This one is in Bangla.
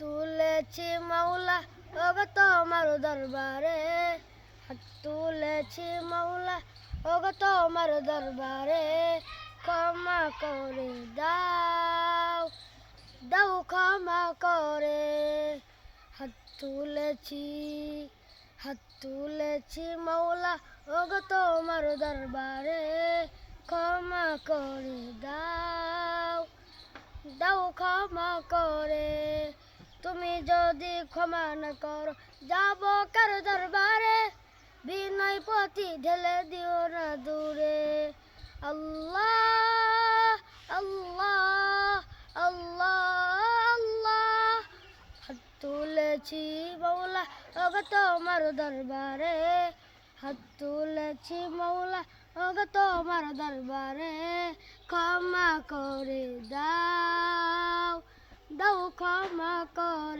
তুলেছি মাওলা ওগো তোমার দরবারে, হাত তুলেছি মাওলা ওগো তোমার দরবারে, ক্ষমা করে দাও, দাও ক্ষমা করে। হাত তুলেছি, হাত তুলেছি মাওলা ওগো তোমার দরবারে, ক্ষমা করে দাও, দাও ক্ষমা করে। তুমি যদি ক্ষমা না করো যাব কার দরবারে, বিনয় পতি ঢেলে দিও না দূরে। আল্লাহ আল্লাহ আল্লাহ আল্লাহ, হাত তুলেছি মাওলা ওগো তোমার দরবারে, হাত তুলেছি মাওলা ওগো তোমার দরবারে, ক্ষমা করে দাও, দাও ক্ষমা করে।